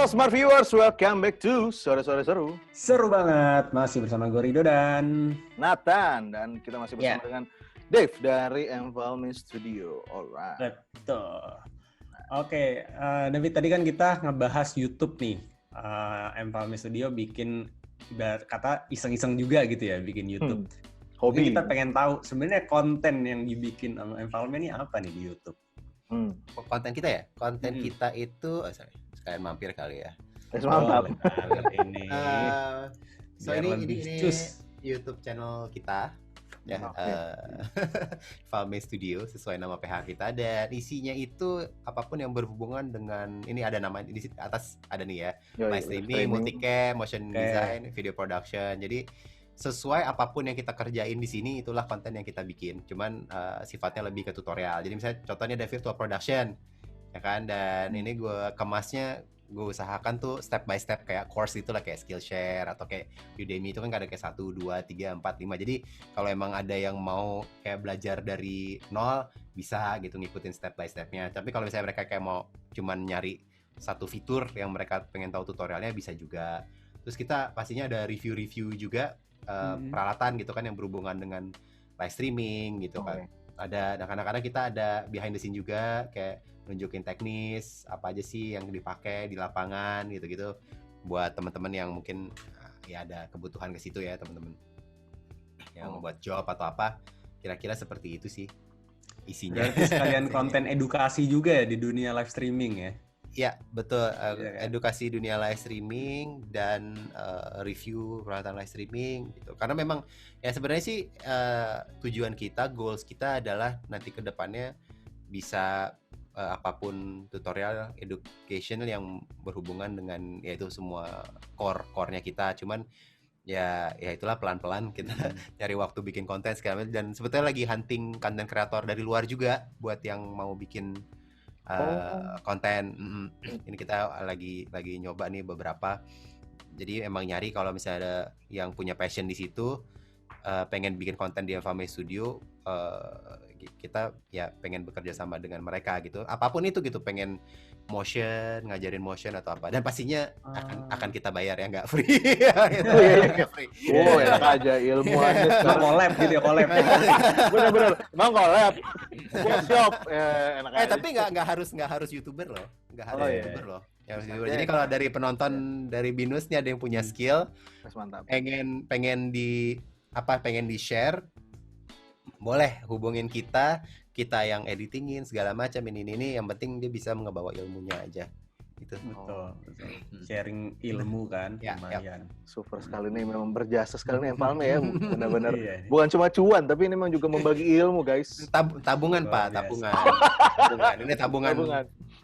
Halo Smart Viewers, welcome back to Sore-Sore Seru. Seru banget, masih bersama gue Rido dan Nathan, dan kita masih bersama dengan Dave dari Envalme Studio. Alright. Betul. Oke, David, tadi kan kita ngebahas YouTube nih. Envalme Studio bikin, kata iseng-iseng juga gitu ya, bikin YouTube. Hobi. Jadi kita pengen tahu sebenarnya konten yang dibikin sama Envalme ini apa nih di YouTube? Konten kita ya? Konten kita itu, sekalian mampir kali ya. Mantap. Ini. Ini YouTube channel kita ya, Envalme Studio sesuai nama PH kita, dan isinya itu apapun yang berhubungan dengan ini, ada nama di atas ada nih ya, live streaming, multicam, motion design, video production. Jadi sesuai apapun yang kita kerjain di sini, itulah konten yang kita bikin. Cuman sifatnya lebih ke tutorial. Jadi misalnya contohnya ada virtual production, ya kan? Dan ini gue kemasnya, gue usahakan tuh step by step kayak course gitu lah, kayak Skillshare atau kayak Udemy itu kan ada kayak 1, 2, 3, 4, 5. Jadi kalau emang ada yang mau kayak belajar dari nol, bisa gitu ngikutin step by stepnya. Tapi kalau misalnya mereka kayak mau cuman nyari satu fitur yang mereka pengen tahu tutorialnya, bisa juga. Terus kita pastinya ada review-review juga, peralatan gitu kan yang berhubungan dengan live streaming gitu kan. Ada, kadang-kadang kita ada behind the scene juga, kayak nunjukin teknis apa aja sih yang dipakai di lapangan gitu-gitu, buat teman-teman yang mungkin ya ada kebutuhan ke situ ya, teman-teman yang buat job atau apa, kira-kira seperti itu sih isinya. Berarti sekalian konten edukasi juga ya di dunia live streaming ya? Ya, betul. Edukasi dunia live streaming dan review peralatan live streaming gitu. Karena memang ya sebenarnya sih tujuan kita, goals kita adalah nanti ke depannya bisa apapun tutorial educational yang berhubungan dengan yaitu semua core-nya kita. Cuman ya itulah pelan-pelan kita cari waktu bikin konten sekarang, dan sebetulnya lagi hunting konten kreator dari luar juga buat yang mau bikin konten. Ini kita lagi nyoba nih beberapa. Jadi emang nyari kalau misalnya ada yang punya passion di situ, pengen bikin konten di Envalme Studio, kita ya pengen bekerja sama dengan mereka gitu. Apapun itu gitu, pengen motion, ngajarin motion atau apa. Dan pastinya akan kita bayar ya, nggak free. Nggak free. Oh, enak aja ilmuannya. Collab gitu ya, collab. Bener-bener. Emang collab. Workshop. Enak aja. Tapi nggak harus YouTuber loh. Nggak harus YouTuber loh. Jadi kalau dari penonton dari Binus nih ada yang punya skill, mantap. pengen di share, boleh hubungin kita yang editingin segala macam, ini yang penting dia bisa ngebawa ilmunya aja gitu. Betul. Sharing ilmu kan, lumayan. Super sekali nih, memang berjasa sekali nih Envalme ya, benar-benar. Bukan cuma cuan, tapi ini memang juga membagi ilmu, guys. Tabungan Pak, tabungan. Ini tabungan.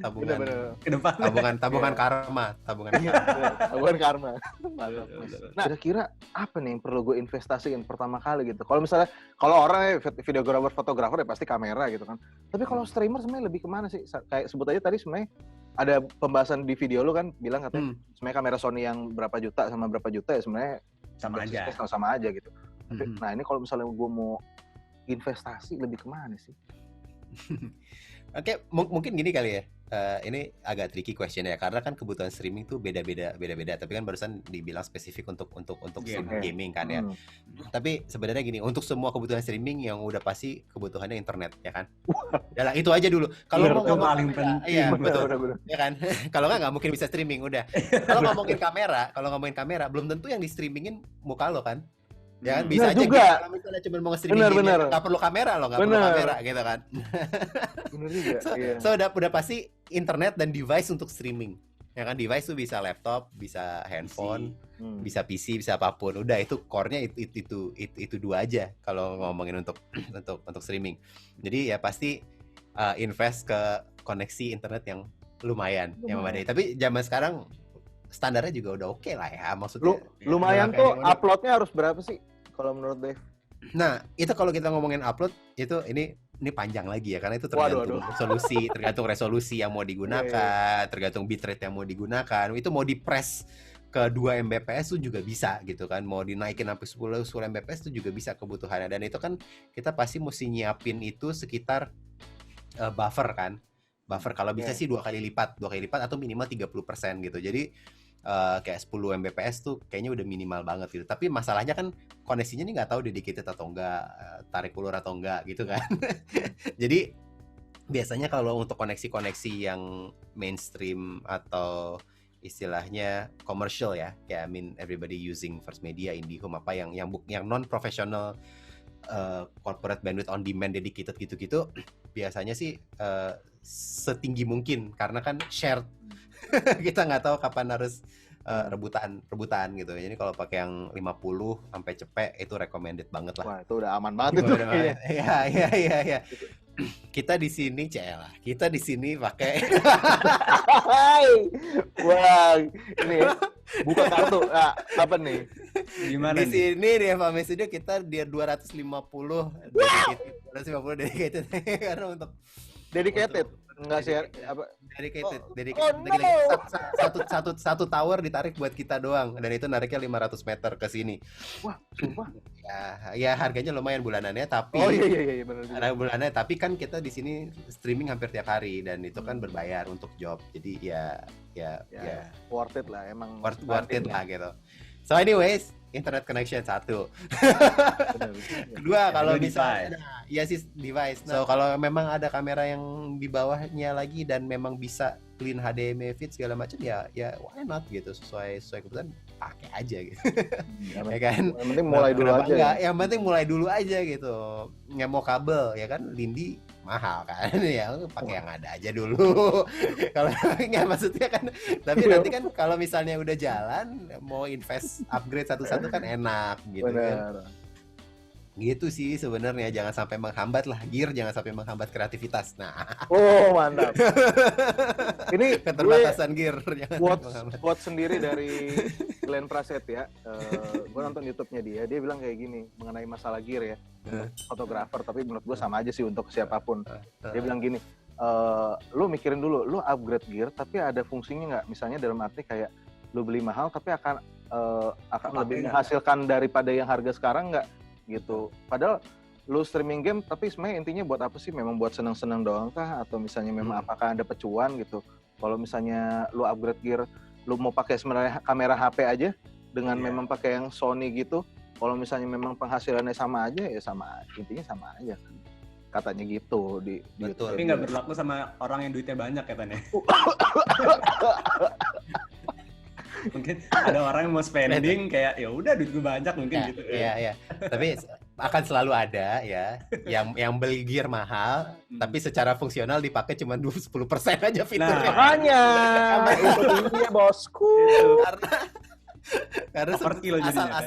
Tabungan karma. Tabungan karma. Nah, kira-kira apa nih yang perlu gue investasiin pertama kali gitu? Kalau misalnya, kalau orang videografer, fotografer ya pasti kamera gitu kan. Tapi kalau streamer sebenarnya lebih kemana sih? Kayak sebut aja tadi sebenarnya ada pembahasan di video lu kan, bilang katanya sebenarnya kamera Sony yang berapa juta sama berapa juta ya sebenarnya sama aja gitu. Tapi, nah ini kalau misalnya gue mau investasi lebih kemana sih? Oke, mungkin gini kali ya. Ini agak tricky question ya, karena kan kebutuhan streaming tuh beda-beda. Tapi kan barusan dibilang spesifik untuk streaming gaming kan ya. Tapi sebenarnya gini, untuk semua kebutuhan streaming yang udah pasti kebutuhannya internet ya kan. Udah itu aja dulu. Kalau mau ngomong paling penting. Iya, betul. Ya kan. Kalau nggak mungkin bisa streaming udah. Kalau ngomongin kamera, belum tentu yang di streamingin muka lo kan. Ya kan, bisa aja juga. Gitu. Kalau misalnya cuma mau nge-streaming nggak perlu kamera loh, nggak perlu kamera gitu kan. Bener juga. So udah pasti internet dan device untuk streaming. Ya kan, device tuh bisa laptop, bisa handphone, bisa PC, bisa apapun. Udah itu core-nya itu dua aja kalau ngomongin untuk streaming. Jadi ya pasti invest ke koneksi internet yang lumayan, yang memadai. Tapi zaman sekarang standarnya juga udah oke lah ya, maksudnya. Lumayan tuh uploadnya harus berapa sih kalau menurut Dave? Nah, itu kalau kita ngomongin upload itu ini panjang lagi ya, karena itu tergantung resolusi yang mau digunakan, tergantung bitrate yang mau digunakan. Itu mau di-press ke 2 Mbps tuh juga bisa gitu kan. Mau dinaikin sampai 10 Mbps tuh juga bisa kebutuhannya. Dan itu kan kita pasti mesti nyiapin itu sekitar buffer kan. Buffer kalau bisa Oke. sih 2 kali lipat atau minimal 30% gitu. Jadi kayak 10 Mbps tuh kayaknya udah minimal banget gitu. Tapi masalahnya kan koneksinya nih nggak tahu dedicated atau enggak, tarik ulur atau enggak gitu kan. Jadi biasanya kalau untuk koneksi-koneksi yang mainstream atau istilahnya commercial ya, kayak I mean everybody using First Media, IndiHome apa yang non professional corporate bandwidth on demand dedicated gitu-gitu biasanya sih setinggi mungkin karena kan shared. Kita nggak tahu kapan harus rebutan gitu. Jadi kalau pakai yang 50 sampai cepet itu recommended banget lah. Wah, itu udah aman banget itu kayaknya. Iya. Kita di sini kita di sini pakai Wah, ini ya, buka kartu. Nah, apa nih? Gimana di nih? sini di FAME Studio kita dia 250 dedicated karena untuk Dedicated. Enggak sih apa? dedicated. Oh, no. Satu tower ditarik buat kita doang dan itu nariknya 500 meter ke sini. Wah, sumpah. Ya harganya lumayan bulanannya tapi Oh iya benar juga. bulannya tapi kan kita di sini streaming hampir tiap hari dan itu kan berbayar untuk job. Jadi ya Worth it lah emang. worth it lah gitu. So anyways, internet connection satu. Benar. Kedua kalau Kedua misalnya ya sih device. So kalau memang ada kamera yang di bawahnya lagi dan memang bisa clean HDMI feed segala macam ya why not gitu sesuai kebutuhan pakai aja gitu. Ya kan? Yang penting mulai dulu Kenapa aja. enggak? Yang penting mulai dulu aja gitu. Nggak mau kabel ya kan Lindi mahal kan ya pakai yang ada aja dulu. Kalau nggak maksudnya kan tapi nanti kan kalau misalnya udah jalan mau invest upgrade satu-satu kan enak gitu kan. Benar. Gitu sih sebenarnya jangan sampai menghambat lah gear jangan sampai menghambat kreativitas. Nah, Oh, mantap. Ini gue keterbatasan gear jangan menghambat. quote sendiri dari Glenn Prasetya. Gue nonton YouTube-nya dia bilang kayak gini mengenai masalah gear ya. Untuk fotografer, tapi menurut gue sama aja sih untuk siapapun. Dia bilang gini, lu mikirin dulu, lu upgrade gear tapi ada fungsinya nggak? Misalnya dalam arti kayak lu beli mahal tapi akan lebih menghasilkan daripada yang harga sekarang nggak gitu. Padahal lu streaming game tapi sebenarnya intinya buat apa sih? Memang buat senang-senang doang kah? Atau misalnya memang apakah ada pecuan gitu? Kalau misalnya lu upgrade gear, lu mau pakai sebenarnya kamera HP aja dengan memang pakai yang Sony gitu. Kalau misalnya memang penghasilannya sama aja ya sama, intinya sama aja kan. Katanya gitu di Betul. Tapi nggak berlaku sama orang yang duitnya banyak ya Tan ya? Mungkin ada orang yang mau spending kayak ya udah duit gue banyak mungkin gitu. Iya. Tapi akan selalu ada ya yang beli gear mahal tapi secara fungsional dipakai cuma 10% aja fiturnya. Makanya itu dia bosku. Karena Overkill jadinya,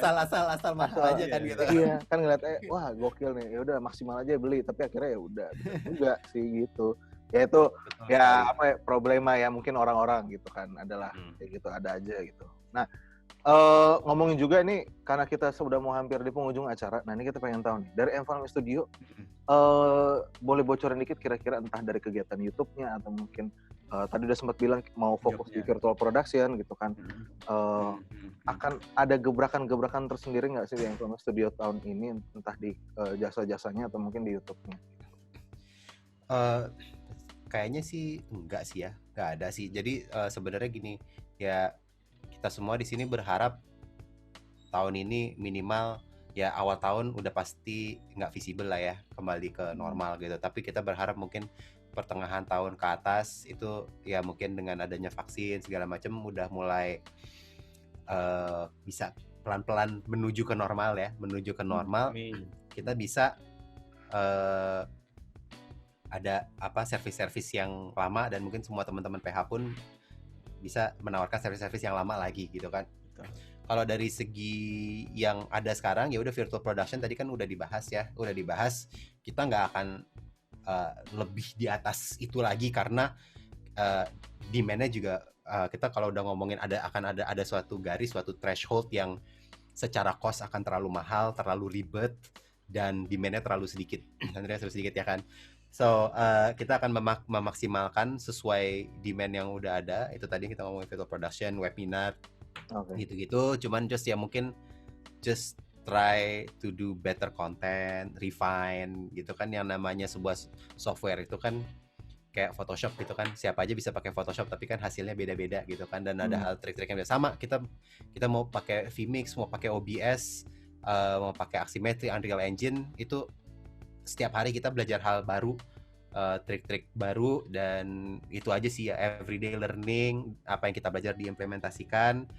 asal mahal aja kan gitu. Iya, kan ngeliat wah gokil nih. Ya udah maksimal aja beli, tapi akhirnya ya udah juga sih gitu. Ya itu ya apa ya, problema ya mungkin orang-orang gitu kan adalah kayak gitu ada aja gitu. Nah, ngomongin juga ini karena kita sudah mau hampir di penghujung acara. Nah, ini kita pengen tahu nih dari FAME Studio boleh bocorin dikit kira-kira entah dari kegiatan YouTube-nya atau mungkin tadi udah sempat bilang mau fokus di virtual production gitu kan. Akan ada gebrakan-gebrakan tersendiri nggak sih yang FAME Studio tahun ini entah di jasa-jasanya atau mungkin di YouTube-nya? Kayaknya sih enggak sih ya, nggak ada sih. Jadi sebenarnya gini ya kita semua di sini berharap tahun ini minimal ya awal tahun udah pasti nggak visible lah ya kembali ke normal gitu. Tapi kita berharap mungkin pertengahan tahun ke atas itu ya mungkin dengan adanya vaksin segala macam udah mulai bisa pelan-pelan menuju ke normal ya, menuju ke normal. Kita bisa ada apa servis-servis yang lama dan mungkin semua teman-teman PH pun bisa menawarkan servis-servis yang lama lagi gitu kan. Kalau dari segi yang ada sekarang ya udah virtual production tadi kan udah dibahas. Kita nggak akan lebih di atas itu lagi karena demand-nya juga kita kalau udah ngomongin akan ada suatu garis, suatu threshold yang secara cost akan terlalu mahal, terlalu ribet dan demand-nya terlalu sedikit. Ya kan. So, kita akan memaksimalkan sesuai demand yang udah ada. Itu tadi kita ngomongin virtual production, webinar, gitu-gitu. Cuman just ya mungkin just try to do better content, refine gitu kan. Yang namanya sebuah software itu kan kayak Photoshop gitu kan, siapa aja bisa pakai Photoshop tapi kan hasilnya beda-beda gitu kan, dan ada hal trik-trik yang beda. Sama kita mau pakai vMix, mau pakai OBS, mau pakai Aximetry, Unreal Engine, itu setiap hari kita belajar hal baru, trik-trik baru, dan itu aja sih ya, everyday learning, apa yang kita belajar diimplementasikan.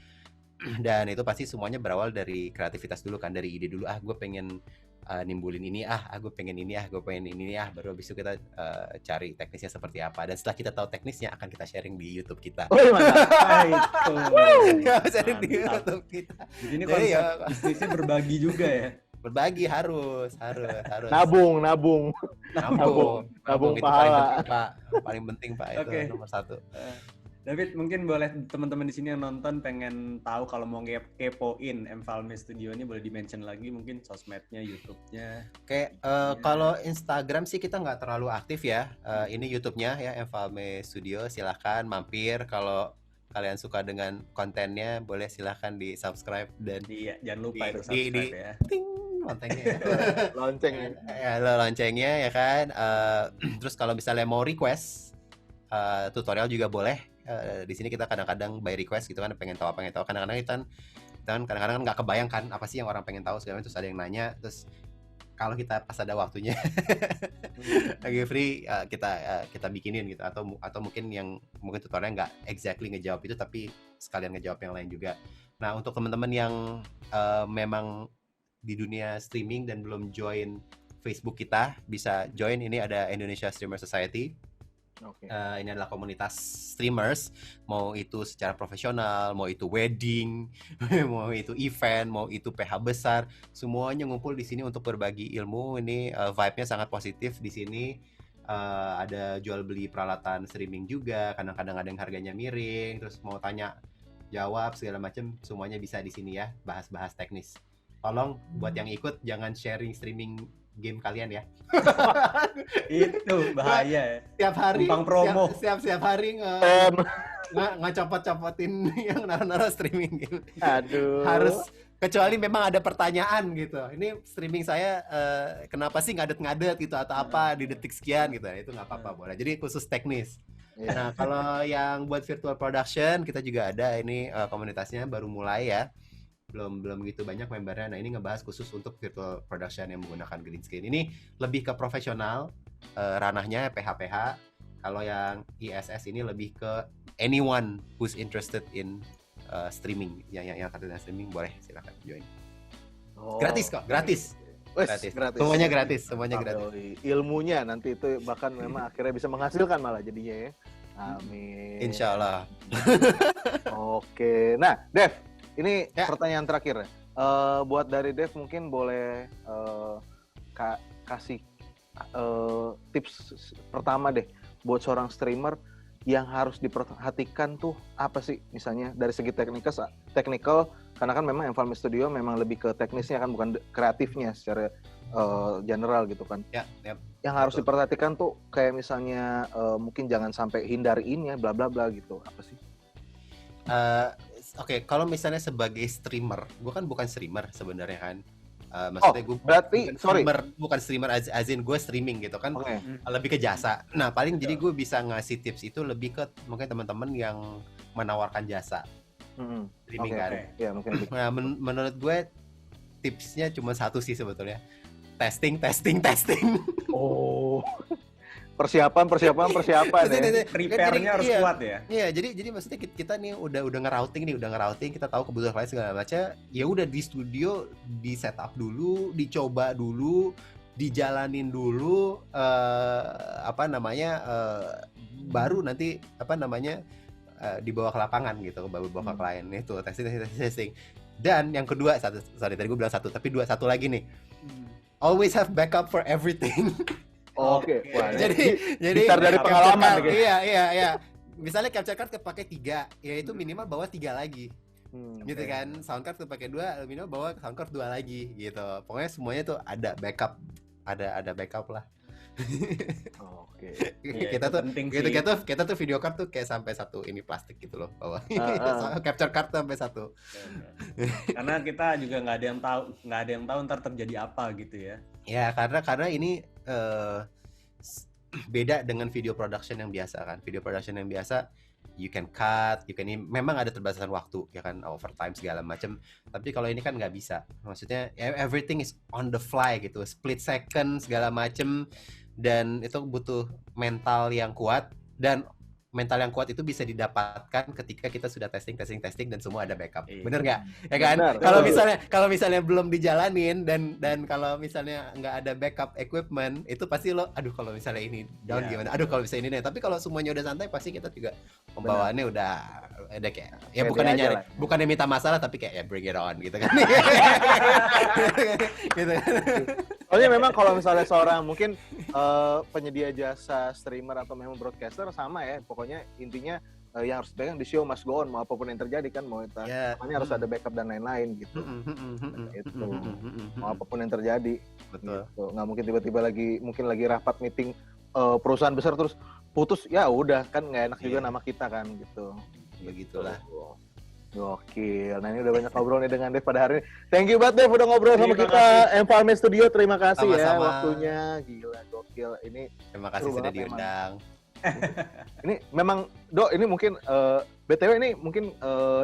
Dan itu pasti semuanya berawal dari kreativitas dulu kan, dari ide dulu, gue pengen nimbulin ini, gue pengen ini, gue pengen ini, baru habis itu kita cari teknisnya seperti apa, dan setelah kita tahu teknisnya akan kita sharing di YouTube kita. Oh iya, mantap. Itu. Sharing di YouTube kita. Jadi ini Jadi konsep bisnisnya berbagi juga ya. Berbagi harus. Nabung Itu pahala. paling penting Pak, itu Oke. nomor 1. David, mungkin boleh teman-teman di sini yang nonton pengen tahu, kalau mau kepoin Enfalme Studio ini, boleh di-mention lagi mungkin sosmednya, YouTube-nya. Oke, kalau Instagram sih kita nggak terlalu aktif ya. Ini YouTube-nya ya, Enfalme Studio, silahkan mampir. Kalau kalian suka dengan kontennya, boleh silahkan di-subscribe dan Jangan lupa itu di subscribe ya. ting loncengnya ya. Lonceng. Loncengnya ya kan. Terus kalau misalnya mau request tutorial juga boleh. Di sini kita kadang-kadang by request gitu kan, pengen tahu. Kadang-kadang kita kan kadang-kadang nggak kebayangkan apa sih yang orang pengen tahu segala macam, terus ada yang nanya, terus kalau kita pas ada waktunya lagi free, kita bikinin gitu, atau mungkin tutorialnya nggak exactly ngejawab itu, tapi sekalian ngejawab yang lain juga. Nah, untuk teman-teman yang memang di dunia streaming dan belum join Facebook kita, bisa join. Ini ada Indonesia Streamer Society. Ini adalah komunitas streamers, mau itu secara profesional, mau itu wedding, mau itu event, mau itu PH besar, semuanya ngumpul di sini untuk berbagi ilmu. Ini vibe-nya sangat positif di sini. Ada jual beli peralatan streaming juga, kadang-kadang ada yang harganya miring, terus mau tanya jawab segala macam, semuanya bisa di sini ya, bahas-bahas teknis. Tolong buat yang ikut jangan sharing streaming game kalian ya. Itu bahaya ya. Tiap hari Numpang promo. Setiap hari ngecopot-copotin yang naruh-naruh streaming game. Aduh. Harus, kecuali memang ada pertanyaan gitu. Ini streaming saya kenapa sih ngadet-ngadet gitu, atau apa di detik sekian gitu. Itu nggak apa-apa, boleh. Jadi khusus teknis. Nah, kalau yang buat virtual production, kita juga ada ini komunitasnya baru mulai ya. Belum gitu banyak membernya. Nah, ini ngebahas khusus untuk virtual production yang menggunakan green screen. Ini lebih ke profesional, ranahnya PH-PH. Kalau yang ISS ini lebih ke anyone who's interested in streaming, yang tertarik streaming, boleh silakan join. Gratis kok, gratis. Gratis. Semuanya gratis. Ilmunya nanti itu bahkan memang akhirnya bisa menghasilkan malah jadinya ya. Amin. Insya Allah. Oke. Nah, Dev, ini pertanyaan terakhir. Buat dari Dev mungkin boleh kasih tips pertama deh buat seorang streamer yang harus diperhatikan tuh apa sih, misalnya dari segi technical, karena kan memang Enfalme Studio memang lebih ke teknisnya kan, bukan kreatifnya secara general gitu kan. Yang harus diperhatikan tuh kayak misalnya mungin jangan sampai hindariin ya bla bla bla gitu, apa sih? Oke, kalau misalnya sebagai streamer, gue kan bukan streamer sebenarnya kan. Maksudnya gue bukan streamer as in gue streaming gitu kan, lebih ke jasa. Nah, paling jadi gue bisa ngasih tips itu lebih ke mungkin teman-teman yang menawarkan jasa streaming kan. Nah, menurut gue tipsnya cuma satu sih sebetulnya, testing. Persiapan Prepare-nya harus kuat ya. Iya, jadi maksudnya kita nih udah ngerouting, kita tahu kebutuhan klien segala macam. Ya udah di studio di setup dulu, dicoba dulu, dijalanin dulu, baru nanti dibawa ke lapangan gitu, bawa ke klien. Itu testing. Dan yang kedua, tadi gue bilang satu, tapi satu lagi nih. Always have backup for everything. Oke. Jadi besar dari pengalaman gitu. Iya. Misalnya capture card kepake 3, ya itu minimal bawa 3 lagi. Gitu kan. Sound card kepake 2, minimal bawa sound card 2 lagi gitu. Pokoknya semuanya tuh ada backup. Ada backup lah. Oke. Kita tuh video card tuh kayak sampai 1 ini plastik gitu loh bawa. Capture card sampai 1. Karena kita juga nggak ada yang tahu ntar terjadi apa gitu ya. Ya, karena ini beda dengan video production yang biasa kan. Video production yang biasa you can cut, memang ada terbatasan waktu ya kan, overtime segala macam. Tapi kalau ini kan nggak bisa. Maksudnya everything is on the fly gitu, split second segala macam, dan itu butuh mental yang kuat, dan mental yang kuat itu bisa didapatkan ketika kita sudah testing dan semua ada backup. Bener nggak? Ya kan? Kalau misalnya belum dijalanin dan kalau misalnya nggak ada backup equipment, itu pasti lo, aduh kalau misalnya ini down gimana? Aduh kalau misalnya ini nih. Tapi kalau semuanya udah santai, pasti kita juga pembawaannya udah kayak ya bukannya minta masalah, tapi kayak ya bring it on gitu kan. Gitu kan. Soalnya memang kalau misalnya seorang mungkin penyedia jasa streamer atau memang broadcaster sama ya, pokoknya intinya yang harus dipegang, di show must go on, mau apapun yang terjadi kan, makanya harus ada backup dan lain-lain gitu. Itu mau apapun yang terjadi. Betul. Gitu. Nggak mungkin tiba-tiba mungkin lagi rapat meeting perusahaan besar terus putus, ya udah kan nggak enak juga nama kita kan gitu. Begitulah. Gokil. Nah ini udah banyak ngobrol nih dengan Dev pada hari ini. Thank you banget Dev udah ngobrol sama kita. Environment Studio, terima kasih ya waktunya. Gila, gokil. Ini terima kasih sudah diundang. Ini memang ini mungkin BTW ini mungkin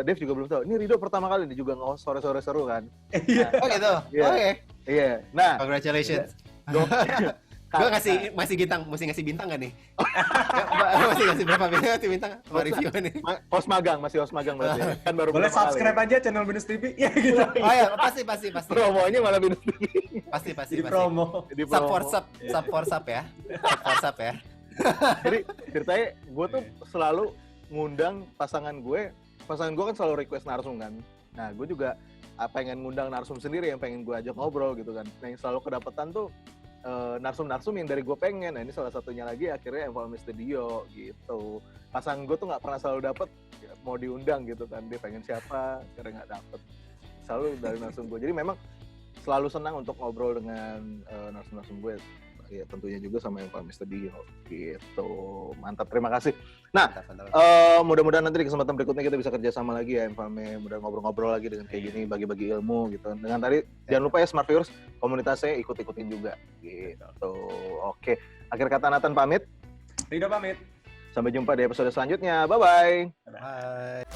Dev juga belum tahu. Ini Rido pertama kali nih juga nge-host sore-sore seru kan. Oh gitu. Oke. Iya. Nah, congratulations. Gue masih ngasih bintang gak nih? Masih ngasih berapa bintang? Mau review nih. Masih host magang berarti. Kan baru boleh subscribe aja channel Binus TV. Ya gitu. Oh ya, pasti. Promonya malah Binus TV. Pasti. Di promo. Sub for sub ya. Jadi ceritanya gue tuh selalu ngundang pasangan gue kan selalu request narsum kan. Nah gue juga pengen ngundang narsum sendiri yang pengen gue ajak ngobrol gitu kan. Nah yang selalu kedapetan tuh narsum-narsum yang dari gue pengen. Nah ini salah satunya lagi akhirnya Environment Studio gitu. Pasangan gue tuh nggak pernah selalu dapet mau diundang gitu kan, dia pengen siapa karena nggak dapet, selalu dari narsum gue. Jadi memang selalu senang untuk ngobrol dengan narsum-narsum gue ya, tentunya juga sama Environment Studio gitu. Mantap, terima kasih. Nah mudah-mudahan nanti di kesempatan berikutnya kita bisa kerjasama lagi ya Environment, mudah ngobrol-ngobrol lagi dengan kayak gini, bagi-bagi ilmu gitu. Dengan tadi jangan lupa ya Smart Viewers, komunitasnya ikut-ikutin juga gitu. Oke, akhir kata Nathan pamit. Rido pamit. Sampai jumpa di episode selanjutnya. Bye-bye. Bye.